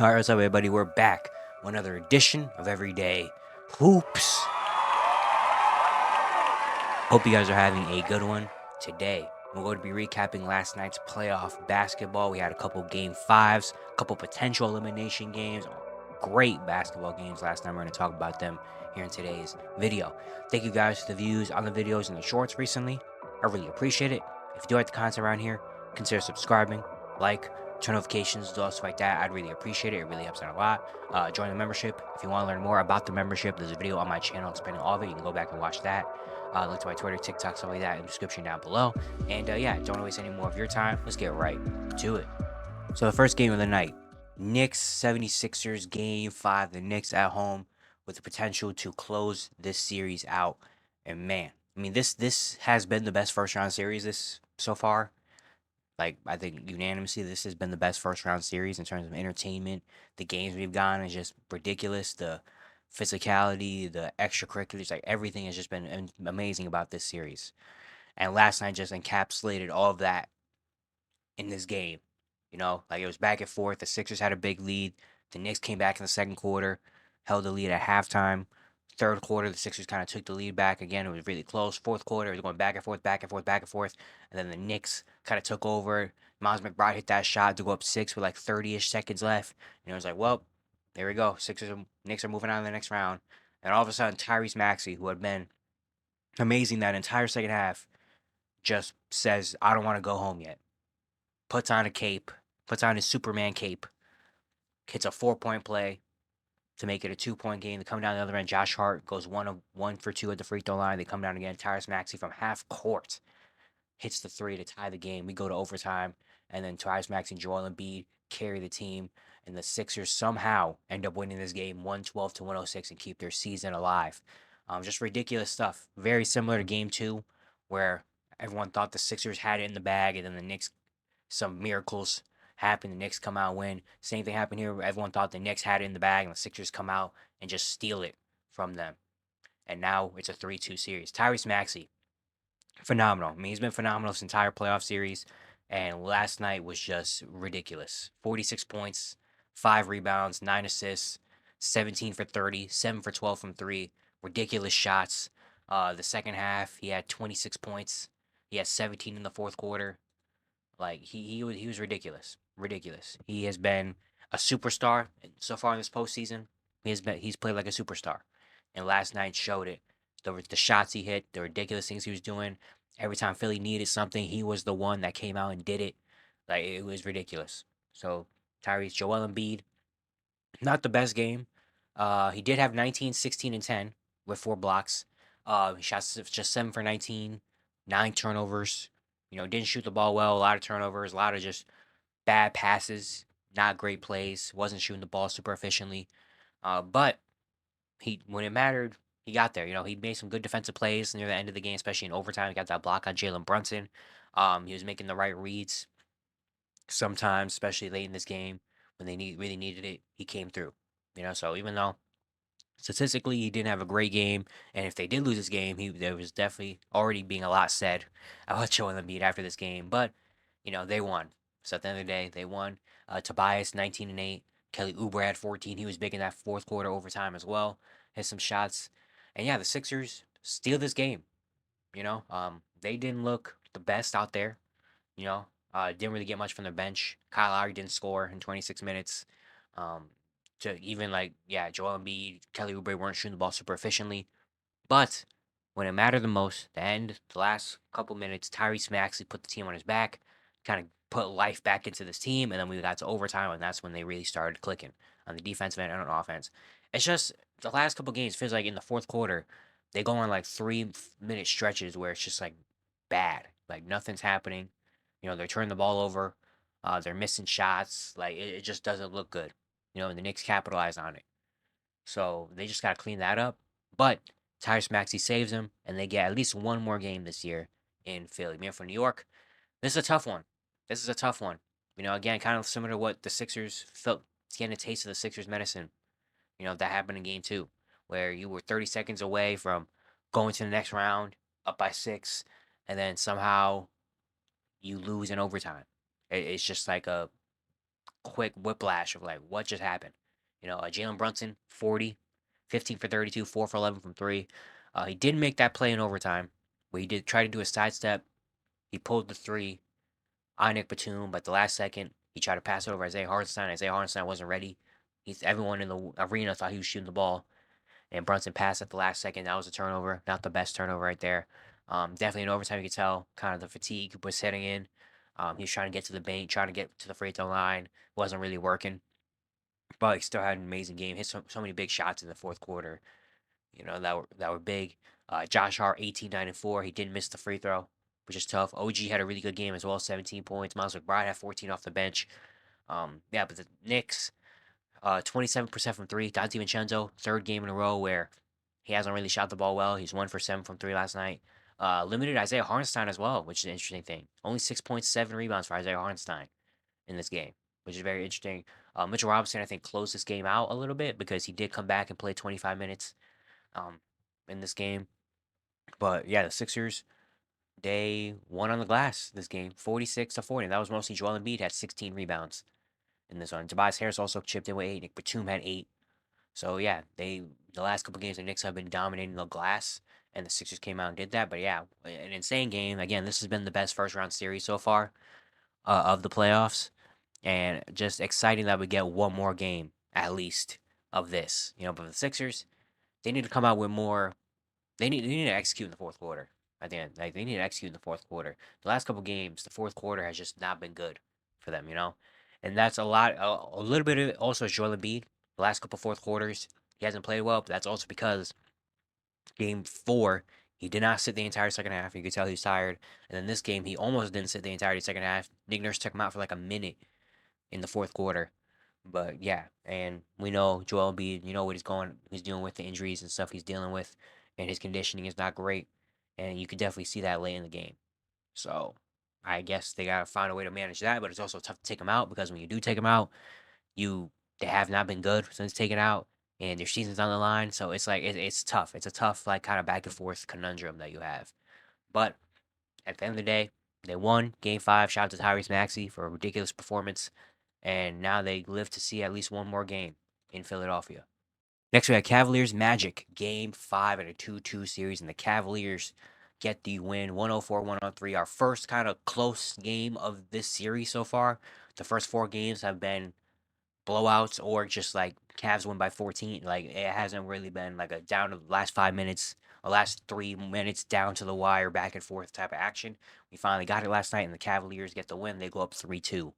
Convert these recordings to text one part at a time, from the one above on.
Alright, what's up, everybody? We're back with another edition of Everyday Hoops. Hope you guys are having a good one today. We're going to be recapping last night's playoff basketball. We had a couple game fives, a couple potential elimination games, great basketball games last night. We're going to talk about them here in today's video. Thank you guys for the views on the videos and the shorts recently. I really appreciate it. If you do like the content around here, consider subscribing, like, turn notifications, stuff like that. I'd really appreciate it. It really helps out a lot. Join the membership. If you want to learn more about the membership, there's a video on my channel explaining all of it. You can go back and watch that. Link to my Twitter, TikTok, stuff like that in the description down below. And yeah, don't waste any more of your time. Let's get right to it. So the first game of the night, Knicks 76ers game 5. The Knicks at home with the potential to close this series out. And man, I mean this has been the best first round series this so far. Like, I think unanimously, this has been the best first round series in terms of entertainment. The games we've gotten is just ridiculous. The physicality, the extracurriculars, like everything has just been amazing about this series. And last night just encapsulated all of that in this game. Like it was back and forth. The Sixers had a big lead. The Knicks came back in the second quarter, held the lead at halftime. Third quarter, the Sixers kind of took the lead back again. It was really close. Fourth quarter, it was going back and forth, back and forth, back and forth. And then the Knicks kind of took over. Miles McBride hit that shot to go up 6 with like 30-ish seconds left. And it was like, well, there we go. Knicks are moving on to the next round. And all of a sudden, Tyrese Maxey, who had been amazing that entire second half, just says, I don't want to go home yet. Puts on a cape, puts on his Superman cape, hits a 4-point play to make it a 2-point game. They come down the other end. Josh Hart goes 1 for 2 at the free throw line. They come down again. Tyrese Maxey from half court hits the 3 to tie the game. We go to overtime, and then Tyrese Maxey and Joel Embiid carry the team, and the Sixers somehow end up winning this game 112 to 106 and keep their season alive. Just ridiculous stuff. Very similar to game 2, where everyone thought the Sixers had it in the bag, and then the Knicks, some miracles happen. The Knicks come out and win. Same thing happened here. Everyone thought the Knicks had it in the bag, and the Sixers come out and just steal it from them. And now it's a 3-2 series. Tyrese Maxey, phenomenal. I mean, he's been phenomenal this entire playoff series. And last night was just ridiculous. 46 points, 5 rebounds, 9 assists, 17 for 30, 7 for 12 from 3. Ridiculous shots. The second half, he had 26 points. He had 17 in the fourth quarter. Like he was ridiculous, ridiculous. He has been a superstar so far in this postseason. He's played like a superstar, and last night showed it. The shots he hit, the ridiculous things he was doing. Every time Philly needed something, he was the one that came out and did it. Like it was ridiculous. So Tyrese, Joel Embiid, not the best game. He did have 19, 16, and 10 with 4 blocks. He shot just 7 for 19, 9 turnovers. Didn't shoot the ball well. A lot of turnovers, a lot of just bad passes, not great plays. Wasn't shooting the ball super efficiently. But when it mattered, he got there. He made some good defensive plays near the end of the game, especially in overtime. He got that block on Jalen Brunson. He was making the right reads sometimes, especially late in this game when they really needed it. He came through. So even though statistically he didn't have a great game, and if they did lose this game, there was definitely already being a lot said about Joel Embiid after this game. But they won. So at the end of the day, they won. Tobias 19 and 8. Kelly Oubre had 14. He was big in that fourth quarter overtime as well. Hit some shots, and yeah, the Sixers steal this game. They didn't look the best out there. Didn't really get much from their bench. Kyle Lowry didn't score in 26 minutes. Um, to even like, yeah, Joel Embiid, Kelly Oubre weren't shooting the ball super efficiently. But when it mattered the most, the last couple minutes, Tyrese Maxey put the team on his back, kind of put life back into this team, and then we got to overtime, and that's when they really started clicking on the defensive end and on offense. It's just the last couple games feels like in the fourth quarter, they go on like 3-minute stretches where it's just like bad, like nothing's happening. They're turning the ball over, they're missing shots, like it just doesn't look good. And the Knicks capitalize on it. So they just got to clean that up. But Tyrese Maxey saves them, and they get at least one more game this year in Philly. Man, for New York, this is a tough one. This is a tough one. Again, kind of similar to what the Sixers felt, getting a taste of the Sixers medicine. That happened in game 2, where you were 30 seconds away from going to the next round, up by 6, and then somehow you lose in overtime. It's just like quick whiplash of like what just happened. Jalen Brunson, 40, 15 for 32, 4 for 11 from three. He did make that play in overtime where he did try to do a sidestep. He pulled the three on Nick Batum, but the last second he tried to pass it over Isaiah Hartenstein. Isaiah Hartenstein wasn't ready. Everyone in the arena thought he was shooting the ball, and Brunson passed at the last second. That was a turnover, not the best turnover right there. Definitely in overtime, you could tell kind of the fatigue was setting in. He was trying to get to the bank, trying to get to the free throw line. Wasn't really working, but he still had an amazing game. Hit so many big shots in the fourth quarter. That were big. Josh Hart, 18, 9, and 4. He didn't miss the free throw, which is tough. OG had a really good game as well, 17 points. Miles McBride had 14 off the bench. Yeah, but the Knicks, 27% from three. Dante DiVincenzo, third game in a row where he hasn't really shot the ball well. He's 1 for 7 from three last night. Limited Isaiah Hartenstein as well, which is an interesting thing. Only 6.7 rebounds for Isaiah Hartenstein in this game, which is very interesting. Mitchell Robinson, I think, closed this game out a little bit because he did come back and play 25 minutes um, in this game. But yeah, the Sixers, they won on the glass this game, 46-40. That was mostly Joel Embiid had 16 rebounds in this one. Tobias Harris also chipped in with 8. Nick Batum had 8. So yeah, the last couple games the Knicks have been dominating the glass, and the Sixers came out and did that. But yeah, an insane game. Again, this has been the best first round series so far of the playoffs, and just exciting that we get one more game at least of this. But the Sixers, they need to come out with more. They need to execute in the fourth quarter. At the end, like they need to execute in the fourth quarter. The last couple games, the fourth quarter has just not been good for them. And that's a lot. A little bit of it also is Joel Embiid. The last couple fourth quarters, he hasn't played well, but that's also because game four, he did not sit the entire second half. You could tell he was tired. And then this game, he almost didn't sit the entire second half. Nick Nurse took him out for like a minute in the fourth quarter. But yeah, and we know Joel Embiid, what he's dealing with the injuries and stuff he's dealing with, and his conditioning is not great. And you could definitely see that late in the game. So I guess they gotta find a way to manage that, but it's also tough to take him out because when you do take him out, they have not been good since taken out, and their season's on the line. So it's like it's tough. It's a tough like kind of back and forth conundrum that you have. But at the end of the day, they won Game 5. Shout out to Tyrese Maxey for a ridiculous performance, and now they live to see at least one more game in Philadelphia. Next, we have Cavaliers Magic Game 5 in a 2-2 series, and the Cavaliers get the win 104-103. Our first kind of close game of this series so far. The first 4 games have been blowouts or just like Cavs win by 14. Like it hasn't really been like a down to the last 5 minutes or last 3 minutes down to the wire back and forth type of action. We finally got it last night, and the Cavaliers get the win. They go up 3-2.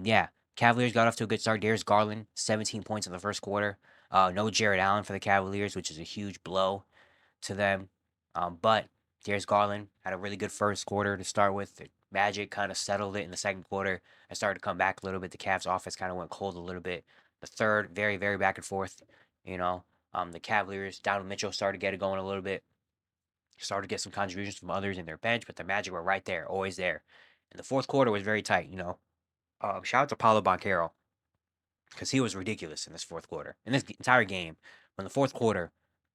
Yeah, Cavaliers got off to a good start. Darius Garland, 17 points in the first quarter. No Jared Allen for the Cavaliers, which is a huge blow to them. But Darius Garland had a really good first quarter to start with. The Magic kind of settled it in the second quarter and started to come back a little bit. The Cavs offense kind of went cold a little bit. The third, very, very back and forth. The Cavaliers, Donovan Mitchell started to get it going a little bit. Started to get some contributions from others in their bench, but the Magic were right there, always there. And the fourth quarter was very tight. Shout out to Paulo Banchero because he was ridiculous in this fourth quarter. In this entire game, in the fourth quarter,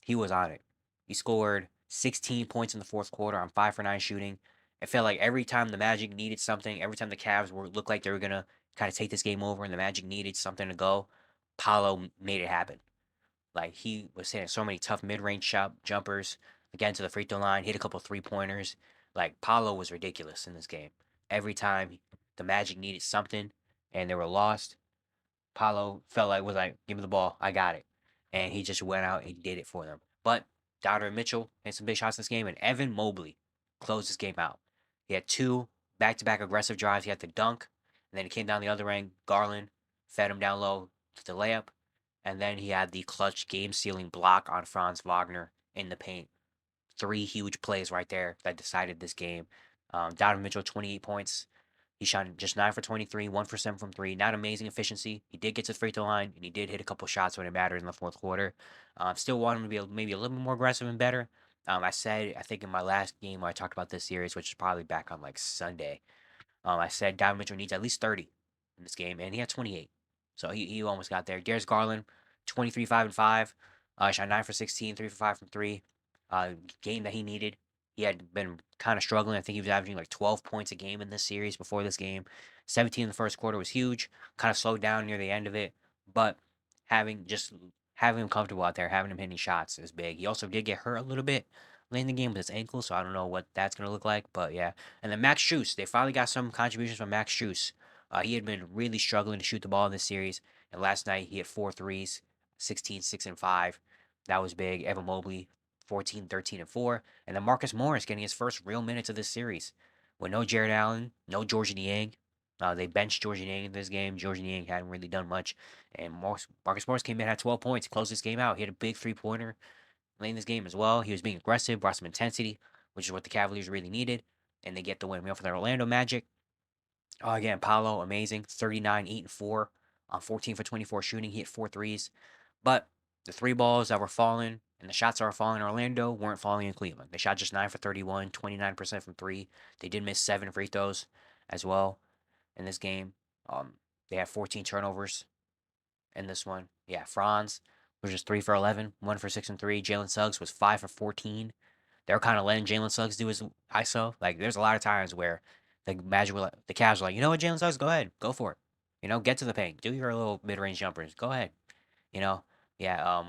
he was on it. He scored 16 points in the fourth quarter on 5 for 9 shooting. It felt like every time the Magic needed something, every time the Cavs looked like they were gonna kind of take this game over, and the Magic needed something to go, Paulo made it happen. Like he was hitting so many tough mid-range jumpers, again to the free throw line, hit a couple 3-pointers. Like Paulo was ridiculous in this game. Every time the Magic needed something and they were lost, Paulo felt like was like, "Give me the ball, I got it," and he just went out and did it for them. But Donovan Mitchell had some big shots in this game, and Evan Mobley closed this game out. He had 2 back-to-back aggressive drives. He had the dunk, and then he came down the other end. Garland fed him down low to the layup, and then he had the clutch game-sealing block on Franz Wagner in the paint. 3 huge plays right there that decided this game. Donovan Mitchell, 28 points. He shot just 9 for 23, 1 for 7 from 3. Not amazing efficiency. He did get to the free throw line, and he did hit a couple shots when it mattered in the fourth quarter. Still want him to be maybe a little bit more aggressive and better. I think in my last game where I talked about this series, which is probably back on like Sunday, I said Donovan Mitchell needs at least 30 in this game, and he had 28. So he almost got there. Darius Garland, 23, 5 and 5. Shot 9 for 16, 3 for 5 from 3. Game that he needed. He had been kind of struggling. I think he was averaging like 12 points a game in this series before this game. 17 in the first quarter was huge. Kind of slowed down near the end of it, but having him comfortable out there, having him hitting shots is big. He also did get hurt a little bit late in the game with his ankle, so I don't know what that's gonna look like. But yeah, and then Max Strus, they finally got some contributions from Max Strus. He had been really struggling to shoot the ball in this series, and last night he hit 4 threes, 16, 6, and 5. That was big. Evan Mobley, 14, 13, and 4. And then Marcus Morris getting his first real minutes of this series. With no Jared Allen, no Georges Niang. They benched Georges Niang in this game. Georges Niang hadn't really done much. And Marcus Morris came in at 12 points, closed this game out. He had a big three-pointer late in this game as well. He was being aggressive, brought some intensity, which is what the Cavaliers really needed. And they get the win. We for the Orlando Magic. Oh, again, Paolo, amazing. 39, 8, and 4 on 14 for 24 shooting. He hit 4 threes. But the three balls that were falling and the shots that were falling in Orlando weren't falling in Cleveland. They shot just 9 for 31, 29% from three. They did miss 7 free throws as well in this game. They had 14 turnovers in this one. Yeah, Franz was just 3 for 11, 1 for 6 and 3. Jalen Suggs was 5 for 14. They were kind of letting Jalen Suggs do his ISO. Like, there's a lot of times where the Cavs were like, you know what, Jalen Suggs, go ahead, go for it. Get to the paint, do your little mid-range jumpers, go ahead. You know, yeah.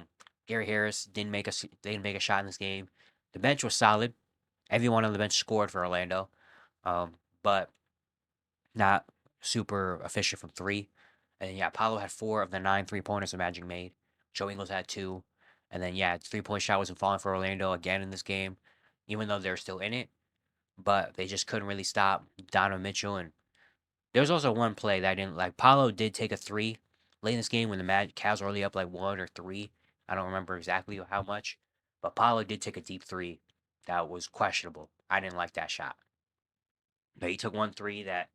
Gary Harris didn't make a shot in this game. The bench was solid. Everyone on the bench scored for Orlando, but not super efficient from three. And yeah, Paolo had 4 of the 9 3-pointers the Magic made. Joe Ingles had 2. And then yeah, 3-point shot wasn't falling for Orlando again in this game, even though they're still in it. But they just couldn't really stop Donovan Mitchell. And there was also one play that I didn't like. Paolo did take a three late in this game when the Cavs were only up like 1 or 3. I don't remember exactly how much, but Paolo did take a deep three that was questionable. I didn't like that shot. But he took 1 3 that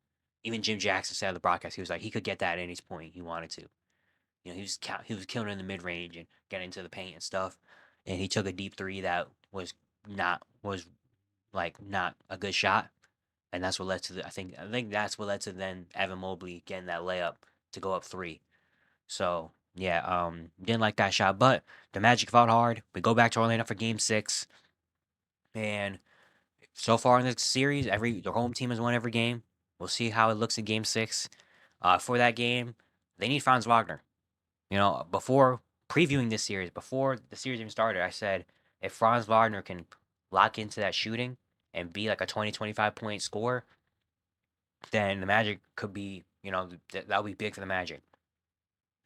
even Jim Jackson said on the broadcast, he was like, he could get that at any point he wanted to. He was killing in the mid range and getting into the paint and stuff. And he took a deep three that was like not a good shot. And that's what led to I think that's what led to then Evan Mobley getting that layup to go up 3. So yeah, didn't like that shot. But the Magic fought hard. We go back to Orlando for game 6. And so far in this series, the home team has won every game. We'll see how it looks in game 6. For that game, they need Franz Wagner. Before previewing this series, before the series even started, I said if Franz Wagner can lock into that shooting and be like a 20-25 point scorer, then the Magic could be, that would be big for the Magic.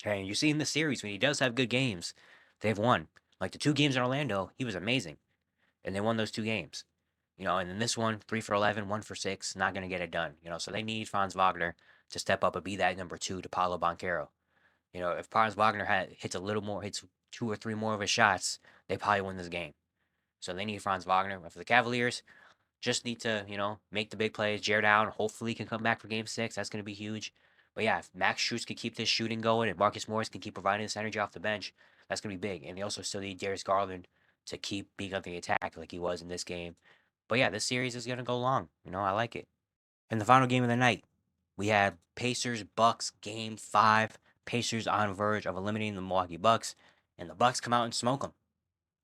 And you see in the series, when he does have good games, they've won. Like the 2 games in Orlando, he was amazing. And they won those 2 games. And in this one, 3 for 11, 1 for 6, not going to get it done. So they need Franz Wagner to step up and be that number 2 to Paolo Banchero. If Franz Wagner hits 2 or 3 more of his shots, they probably win this game. So they need Franz Wagner. But for the Cavaliers, just need to, make the big plays. Jared Allen hopefully can come back for game 6. That's going to be huge. But yeah, if Max Strus can keep this shooting going and Marcus Morris can keep providing this energy off the bench, that's going to be big. And they also still need Darius Garland to keep being on the attack like he was in this game. But yeah, this series is going to go long. I like it. And the final game of the night, we had Pacers Bucks game 5. Pacers on verge of eliminating the Milwaukee Bucks, and the Bucks come out and smoke them.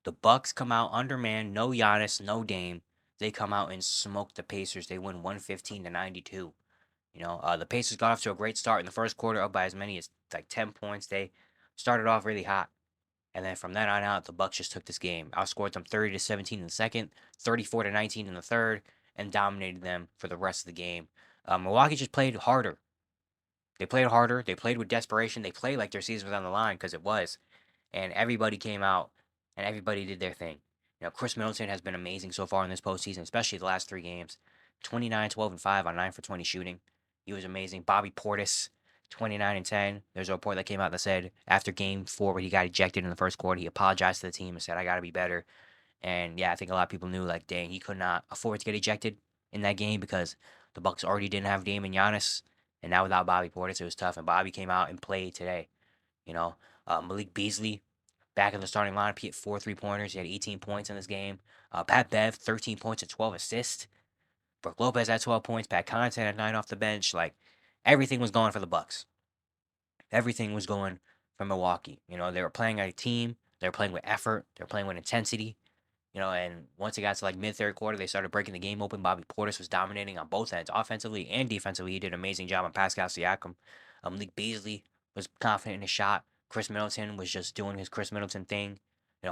The Bucks come out undermanned, no Giannis, no Dame. They come out and smoke the Pacers. They win 115-92. The Pacers got off to a great start in the first quarter, up by as many as like 10 points. They started off really hot. And then from then on out, the Bucks just took this game. Outscored them 30-17 in the second, 34-19 in the third, and dominated them for the rest of the game. Milwaukee just played harder. They played harder. They played with desperation. They played like their season was on the line because it was. And everybody came out and everybody did their thing. Chris Middleton has been amazing so far in this postseason, especially the last 3 games. 29, 12, and 5 on 9 for 20 shooting. He was amazing. Bobby Portis, 29 and 10. There's a report that came out that said after game 4 where he got ejected in the first quarter, he apologized to the team and said, I got to be better. And yeah, I think a lot of people knew, like, dang, he could not afford to get ejected in that game because the Bucks already didn't have Dame and Giannis. And now without Bobby Portis, it was tough. And Bobby came out and played today. Malik Beasley back in the starting lineup. He had 4 3-pointers. He had 18 points in this game. Pat Bev, 13 points and 12 assists. Brook Lopez had 12 points. Pat Connaughton had 9 off the bench. Like, everything was going for the Bucks. Everything was going for Milwaukee. They were playing like a team. They were playing with effort. They were playing with intensity. And once it got to like mid third quarter, they started breaking the game open. Bobby Portis was dominating on both ends, offensively and defensively. He did an amazing job on Pascal Siakam. Malik Beasley was confident in his shot. Chris Middleton was just doing his Chris Middleton thing.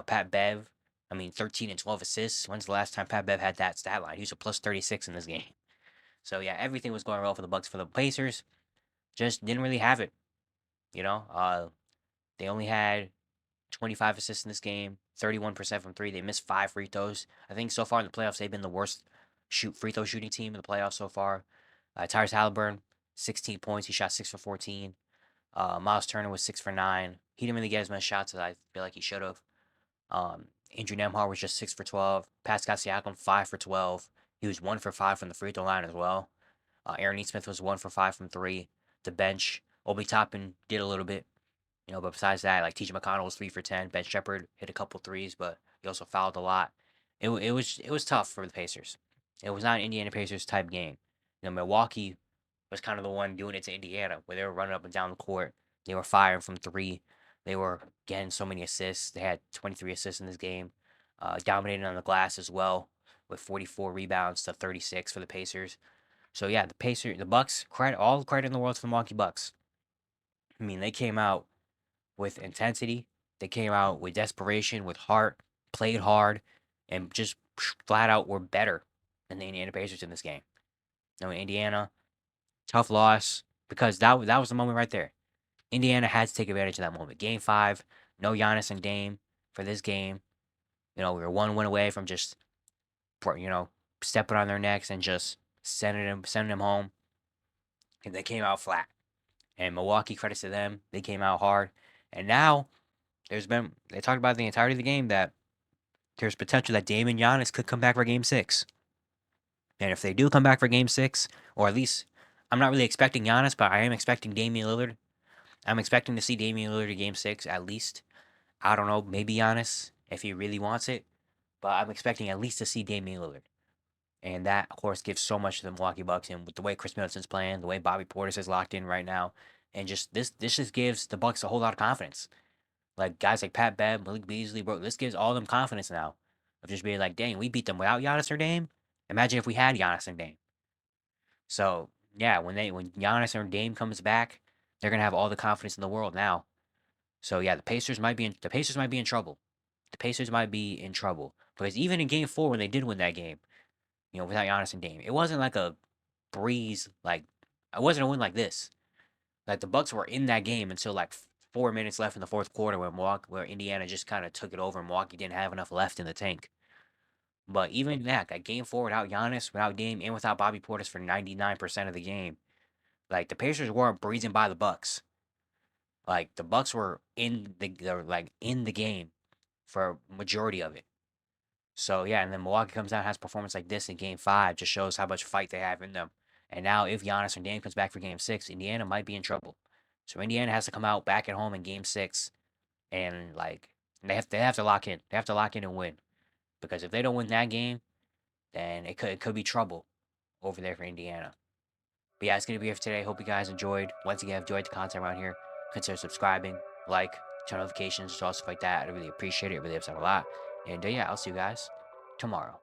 Pat Bev, 13 and 12 assists. When's the last time Pat Bev had that stat line? He was a plus 36 in this game. So yeah, everything was going well for the Bucks. For the Pacers, just didn't really have it. They only had 25 assists in this game, 31% from three. They missed 5 free throws. I think so far in the playoffs, they've been the worst free throw shooting team in the playoffs so far. Tyrese Halliburton, 16 points. He shot 6 for 14. Miles Turner was 6 for 9. He didn't really get as many shots as I feel like he should have. Andrew Nembhard was just 6 for 12. Pascal Siakam, 5 for 12. He was 1 for 5 from the free throw line as well. Aaron Nesmith was 1 for 5 from three. The bench, Obi Toppin did a little bit. But besides that, like TJ McConnell was 3 for 10. Ben Shepherd hit a couple threes, but he also fouled a lot. It was tough for the Pacers. It was not an Indiana Pacers type game. Milwaukee was kind of the one doing it to Indiana, where they were running up and down the court. They were firing from three. They were getting so many assists. They had 23 assists in this game. Dominated on the glass as well, with 44 rebounds to 36 for the Pacers. So yeah, the Bucks, all the credit in the world to the Milwaukee Bucks. They came out with intensity. They came out with desperation, with heart, played hard, and just flat out were better than the Indiana Pacers in this game. Indiana, tough loss, because that was the moment right there. Indiana had to take advantage of that moment. Game 5, no Giannis and Dame for this game. We were one win away from just, stepping on their necks and just sending them home. And they came out flat. And Milwaukee, credits to them, they came out hard. And now they talked about the entirety of the game that there's potential that Dame and Giannis could come back for Game 6. And if they do come back for Game 6, or at least, I'm not really expecting Giannis, but I am expecting Damian Lillard. I'm expecting to see Damian Lillard in Game 6 at least. I don't know, maybe Giannis if he really wants it, but I'm expecting at least to see Damian Lillard. And that, of course, gives so much to the Milwaukee Bucks, and with the way Chris Middleton's playing, the way Bobby Portis is locked in right now, and just this just gives the Bucks a whole lot of confidence. Like guys like Pat Bev, Malik Beasley, bro, this gives all them confidence now of just being like, dang, we beat them without Giannis or Dame. Imagine if we had Giannis and Dame. So yeah, when Giannis or Dame comes back, they're gonna have all the confidence in the world now. So yeah, the Pacers might be in trouble. The Pacers might be in trouble because even in Game 4 when they did win that game, without Giannis and Dame, it wasn't like a breeze. Like it wasn't a win like this. Like the Bucks were in that game until like 4 minutes left in the fourth quarter, where Indiana just kind of took it over. And Milwaukee didn't have enough left in the tank. But even that, like Game 4 without Giannis, without Dame, and without Bobby Portis for 99% of the game, like the Pacers weren't breezing by the Bucks. Like the Bucks were in the game for majority of it. So yeah, and then Milwaukee comes out has performance like this in Game 5, just shows how much fight they have in them. And now if Giannis or Dame comes back for Game 6, Indiana might be in trouble. So Indiana has to come out back at home in Game 6, and like they have to lock in. They have to lock in and win, because if they don't win that game, then it could be trouble over there for Indiana. But yeah, it's gonna be it for today. Hope you guys enjoyed. Once again, enjoyed the content around here, consider subscribing, like, turn notifications, all stuff like that. I really appreciate it. It really helps out a lot. And yeah, I'll see you guys tomorrow.